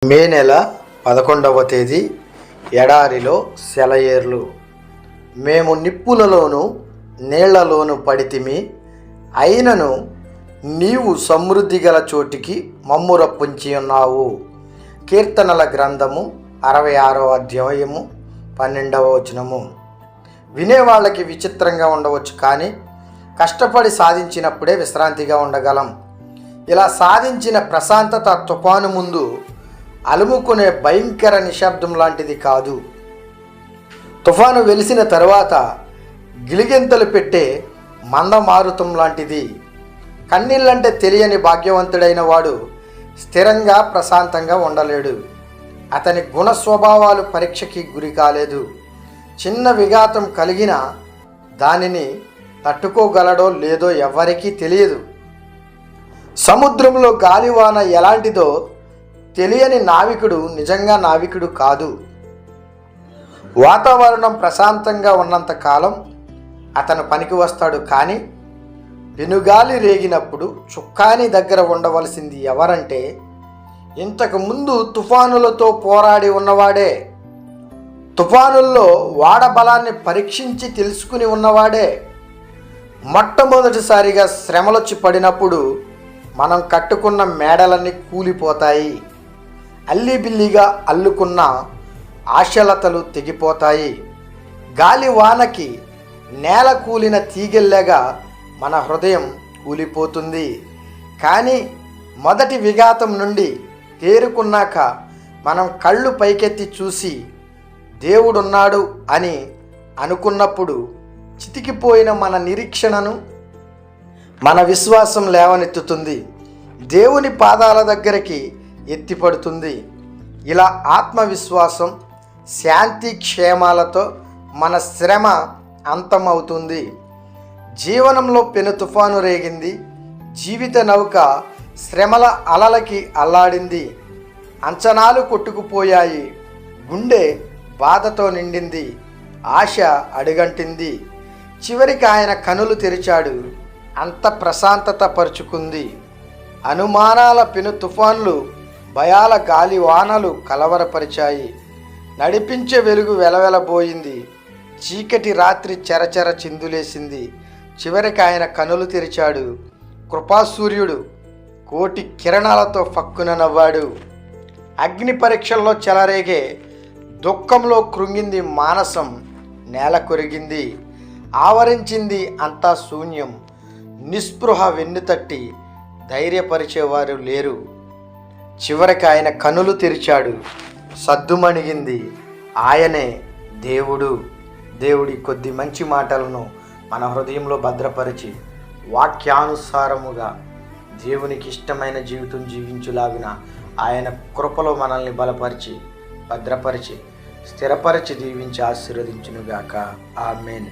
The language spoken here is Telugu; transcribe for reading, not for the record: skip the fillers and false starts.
మే నెల 11వ తేదీ ఎడారిలో సెలయేర్లు. మేము నిప్పులలోను నీళ్లలోను పడితిమి, అయినను నీవు సమృద్ధి గల చోటికి మమ్ము రప్పించి ఉన్నావు. కీర్తనల గ్రంథము 66వ అధ్యాయము 12వ వచనము. వినేవాళ్ళకి విచిత్రంగా ఉండవచ్చు, కానీ కష్టపడి సాధించినప్పుడే విశ్రాంతిగా ఉండగలం. ఇలా సాధించిన ప్రశాంతత తుఫాను ముందు అలుముకునే భయంకర నిశ్శబ్దం లాంటిది కాదు. తుఫాను వెలిసిన తరువాత గిలిగింతలు పెట్టే మందమారుతం లాంటిది. కన్నీళ్ళంటే తెలియని భాగ్యవంతుడైన వాడు స్థిరంగా ప్రశాంతంగా ఉండలేడు. అతని గుణ స్వభావాలు పరీక్షకి గురి కాలేదు. చిన్న విఘాతం కలిగిన దానిని తట్టుకోగలడో లేదో ఎవ్వరికీ తెలియదు. సముద్రంలో గాలివాన ఎలాంటిదో తెలియని నావికుడు నిజంగా నావికుడు కాదు. వాతావరణం ప్రశాంతంగా ఉన్నంత కాలం అతను పనికి వస్తాడు, కానీ పెనుగాలి రేగినప్పుడు చుక్కాని దగ్గర ఉండవలసింది ఎవరంటే ఇంతకు ముందు తుఫానులతో పోరాడి ఉన్నవాడే. తుఫానుల్లో వాడ బలాన్ని పరీక్షించి తెలుసుకుని ఉన్నవాడే. మొట్టమొదటిసారిగా శ్రమలొచ్చి పడినప్పుడు మనం కట్టుకున్న మేడలన్నీ కూలిపోతాయి. అల్లిబిల్లిగా అల్లుకున్న ఆశలతలు తెగిపోతాయి. గాలి వానకి నేల కూలిన తీగెల్లేగా మన హృదయం కూలిపోతుంది. కానీ మొదటి విఘాతం నుండి తేరుకున్నాక మనం కళ్ళు పైకెత్తి చూసి దేవుడున్నాడు అని అనుకున్నప్పుడు చితికిపోయిన మన నిరీక్షణను, మన విశ్వాసం లేవనెత్తుతుంది. దేవుని పాదాల దగ్గరికి ఎత్తిపడుతుంది. ఇలా ఆత్మవిశ్వాసం, శాంతి క్షేమాలతో మన శ్రమ అంతమవుతుంది. జీవనంలో పెను తుఫాను రేగింది. జీవిత నౌక శ్రమల అలలకి అల్లాడింది. అంచనాలు కొట్టుకుపోయాయి. గుండె బాధతో నిండింది. ఆశ అడుగంటింది. చివరికి ఆయన కనులు తెరిచాడు. అంత ప్రశాంతత పరుచుకుంది. అనుమానాల పెను తుఫాన్లు, భయాల గాలి వానలు కలవరపరిచాయి. నడిపించే వెలుగు వెలవెలబోయింది. చీకటి రాత్రి చెరచెర చిందులేసింది. చివరికి ఆయన కనులు తెరిచాడు. కృపాసూర్యుడు కోటి కిరణాలతో ఫక్కున నవ్వాడు. అగ్ని పరీక్షల్లో చెలరేగే దుఃఖంలో కృంగింది మానసం. నేల కొరిగింది. ఆవరించింది అంతా శూన్యం. నిస్పృహ వెన్నుతట్టి ధైర్యపరిచేవారు లేరు. చివరికి ఆయన కనులు తెరిచాడు. సద్దుమణిగింది. ఆయనే దేవుడు. దేవుడి కొద్ది మంచి మాటలను మన హృదయంలో భద్రపరిచి వాక్యానుసారముగా దేవునికి ఇష్టమైన జీవితం జీవించులాగున ఆయన కృపలో మనల్ని బలపరిచి, భద్రపరిచి, స్థిరపరిచి, దీవించి ఆశీర్వదించునుగాక. ఆమేన్.